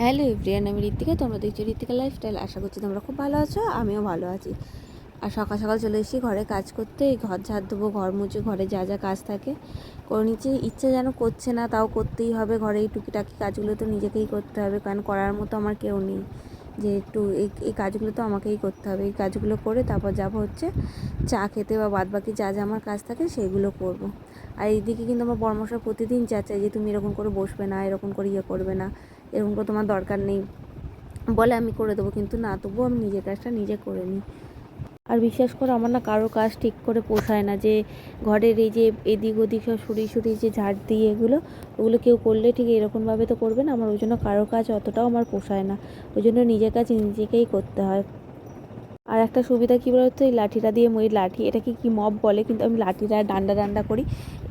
Hello everyone, আমি ঋত্বিকা। তোমরা দেখছো ঋত্বিকা লাইফস্টাইল। আশা করছি তোমরা খুব ভালো আছো, আমিও ভালো আছি। আর সকাল সকাল চলে এসেছি ঘরে কাজ করতে। এই ঘর ঝাড় দেবো, ঘর মুছে, ঘরে যা যা কাজ থাকে করে নিচ্ছে। ইচ্ছে যেন করছে না, তাও করতেই হবে। ঘরে এই টুকিটাকি কাজগুলো তো নিজেকেই করতে হবে, কারণ করার মতো আমার কেউ নেই যে একটু এই কাজগুলো তো আমাকেই করতে হবে। এই কাজগুলো করে তারপর যাবো হচ্ছে চা খেতে, বা বাদবাকি যা যা আমার কাজ থাকে সেগুলো করব। আর এইদিকে কিন্তু আমার বড়মশাই প্রতিদিন চাচাই যে তুমি এরকম করে বসবে না, এরকম করে ইয়ে করবে না, এরকম করে তোমার দরকার নেই বলে আমি করে দেবো, কিন্তু না, তবুও আমি নিজের কাজটা নিজে করে নিই। আর বিশ্বাস করো, আমার না কারো কাজ ঠিক করে পোষায় না, যে ঘরের এই যে এদিক ওদিক সব সরিয়ে যে ঝাড় দিয়ে ওগুলো কেউ করলে ঠিক এরকমভাবে তো করবে না। আমার ওই জন্য কারো কাজ অতটাও আমার পোষায় না, ওই জন্য নিজের কাজ নিজেকেই করতে হয়। আর একটা সুবিধা কী বলতো, এই লাঠিটা দিয়ে মই লাঠি, এটাকে কি মপ বলে, কিন্তু আমি লাঠিটা ডান্ডা করি।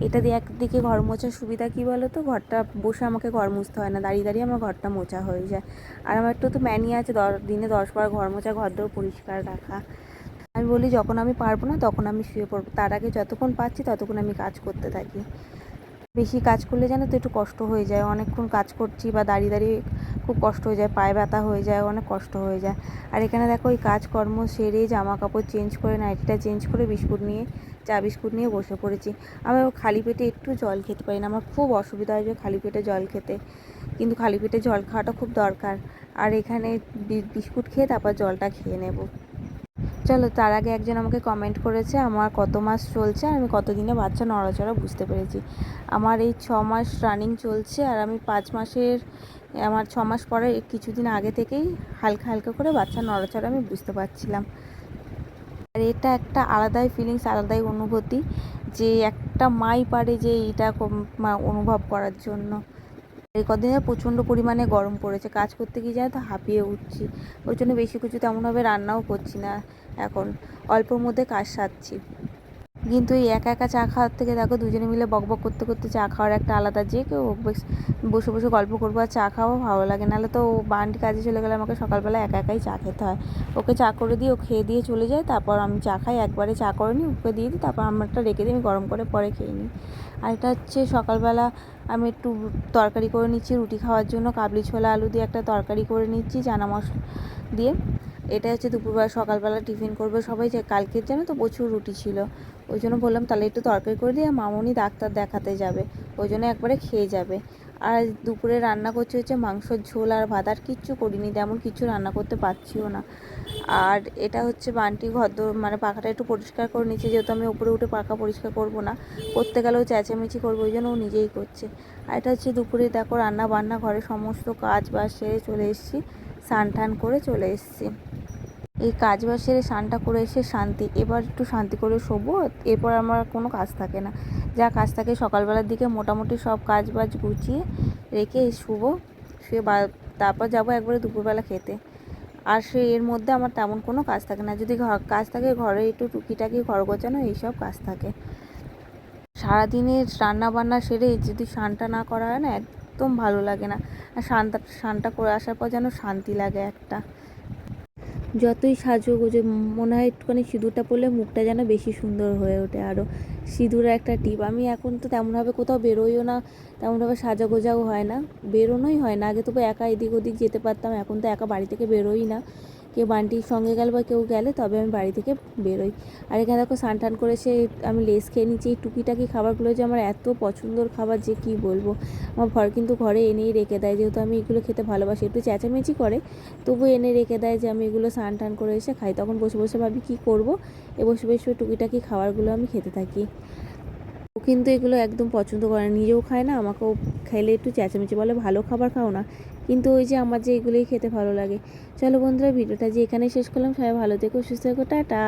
এটা দিয়ে একদিকে ঘর মোছার সুবিধা কী বলো তো, ঘরটা বসে আমাকে ঘর মুছতে হয় না, দাঁড়িয়ে দাঁড়িয়ে আমার ঘরটা মোছা হয়ে যায়। আর আমার একটু ম্যানি আছে, দিনে 10 বার ঘর মোছা, ঘরটাও পরিষ্কার রাখা। আমি বলি যখন আমি পারবো না তখন আমি শুয়ে পড়বো, তার আগে যতক্ষণ পাচ্ছি ততক্ষণ আমি কাজ করতে থাকি। বেশি কাজ করলে জানো তো একটু কষ্ট হয়ে যায়, অনেকক্ষণ কাজ করছি বা দাঁড়িয়ে দাঁড়িয়ে খুব কষ্ট হয়ে যায়, পায়ে ব্যথা হয়ে যায়, অনেক কষ্ট হয়ে যায়। আর এখানে দেখো ওই কাজকর্ম সেরে জামা কাপড় চেঞ্জ করে, নাইটিটা চেঞ্জ করে, চা বিস্কুট নিয়ে বসে পড়েছি। আমি খালি পেটে একটু জল খেতে পারি না, আমার খুব অসুবিধা হয় যে খালি পেটে জল খেতে, কিন্তু খালি পেটে জল খাওয়াটা খুব দরকার। আর এখানে বিস্কুট খেয়ে তারপর জলটা খেয়ে নেব। চলো, তার আগে একজন আমাকে কমেন্ট করেছে আমার কত মাস চলছে আর আমি কতদিনে বাচ্চা নড়াচড়া বুঝতে পেরেছি। আমার এই 6 মাস রানিং চলছে, আর আমি 5 মাসের, আমার 6 মাস পরে কিছুদিন আগে থেকেই হালকা হালকা করে বাচ্চা নড়াচড়া আমি বুঝতে পারছিলাম। আর এটা একটা আলাদাই ফিলিংস, আলাদাই অনুভূতি, যে একটা মাই পারে যে এটা অনুভব করার জন্য। এই কদিনে প্রচণ্ড পরিমাণে গরম পড়েছে, কাজ করতে গিয়ে যায় তো হাঁপিয়ে উঠছি, ওই জন্য বেশি কিছু তেমনভাবে রান্নাও করছি না এখন, অল্পর মধ্যে কাজ সারছি। কিন্তু এই একা একা চা খাওয়ার থেকে দেখো দুজনে মিলে বকবক করতে করতে চা খাওয়ার একটা আলাদা, যে কেউ বেশ বসে বসে গল্প করবো আর চা খাওয়াও ভালো লাগে। নাহলে তো বান্টি কাজে চলে গেলে আমাকে সকালবেলা একা একাই চা খেতে হয়। ওকে চা করে দিই, ও খেয়ে দিয়ে চলে যায়, তারপর আমি চা খাই, একবারে চা করে নিই, ওকে দিয়ে দিই, তারপর আমারটা রেখে দিই, আমি গরম করে পরে খেয়ে নিই। আর এটা হচ্ছে সকালবেলা আমি একটু তরকারি করে নিচ্ছি রুটি খাওয়ার জন্য, কাবলি ছোলা আলু দিয়ে একটা তরকারি করে নিচ্ছি চানা মশলা দিয়ে। এটা হচ্ছে দুপুরবেলা, সকালবেলা টিফিন করবে সবাই, যে কালকের জানো তো প্রচুর রুটি ছিল, ওই জন্য বললাম তাহলে একটু তরকারি করে দিই, আর মামনি ডাক্তার দেখাতে যাবে, ওই জন্য একবারে খেয়ে যাবে। আর দুপুরে রান্না করছি হচ্ছে মাংসর ঝোল আর ভাত, আর কিচ্ছু করিনি, তেমন কিছু রান্না করতে পারছিও না। আর এটা হচ্ছে বান্টি ঘর মানে পাখাটা একটু পরিষ্কার করে নিচ্ছে, যেহেতু আমি উপরে উঠে পাখা পরিষ্কার করবো না, করতে গেলেও চেঁচামেচি করবো, ওই জন্য ও নিজেই করছে। আর এটা হচ্ছে দুপুরে দেখো রান্না বান্না, ঘরে সমস্ত কাজ বাজ সেরে চলে এসেছি, স্নান টান করে চলে এসেছি। এই কাজ বাজ সেরে স্নানটা করে এসে শান্তি, এবার একটু শান্তি করে শোবো, এরপর আমার কোনো কাজ থাকে না। যা কাজ থাকে সকালবেলার দিকে মোটামুটি সব কাজ বাজ গুছিয়ে রেখে শুবো, শুয়ে তারপর যাবো একবারে দুপুরবেলা খেতে। আর এর মধ্যে আমার তেমন কোনো কাজ থাকে না, যদি কাজ থাকে ঘরে একটু টুকিটাকি ঘর গোছানো এইসব কাজ থাকে। সারাদিনের রান্না বান্না সেরে যদি স্নানটা না করা হয় না, একদম ভালো লাগে না। আর স্নানটা করে আসার পর যেন শান্তি লাগে একটা। যতই সাজুগুজু মনে হয় একটুখানি সিঁদুরটা পরলে মুখটা যেন বেশি সুন্দর হয়ে ওঠে আরও। সিঁদুরের একটা টিপ, আমি এখন তো তেমনভাবে কোথাও বেরোইও না, তেমনভাবে সাজাগোজাও হয় না, বেরোনোই হয় না। আগে তবু একা এদিক ওদিক যেতে পারতাম, এখন তো একা বাড়ি থেকে বেরোই না, কেউ বান্টির সঙ্গে গেলে বা কেউ গেলে তবে আমি বাড়ি থেকে বেরোই। আর এখানে দেখো স্নান টান করে সে আমি লেস খেয়ে নিচ্ছি। এই টুকিটাকি খাবারগুলো যে আমার এত পছন্দর খাবার যে কি বলবো। আমার ঘর কিন্তু ঘরে এনেই রেখে দেয়, যেহেতু আমি এগুলো খেতে ভালোবাসি, একটু চেঁচামেচি করে তবু এনে রেখে দেয় যে আমি এগুলো স্নান টান করে এসে খাই। তখন বসে বসে ভাবি কী করবো, বসে বসে টুকিটাকি খাবারগুলো আমি খেতে থাকি। ও কিন্তু এগুলো একদম পছন্দ করে না, নিজেও খায় না, আমাকেও খাইলে একটু চেঁচামেচি বলে ভালো খাবার খাও না, কিন্তু ওই যে আমার যে এগুলোই খেতে ভালো লাগে। চলো বন্ধুরা, ভিডিওটা যে এখানেই শেষ করলাম, সবাই ভালো থেকো, সুস্থ থেকো, টাটা।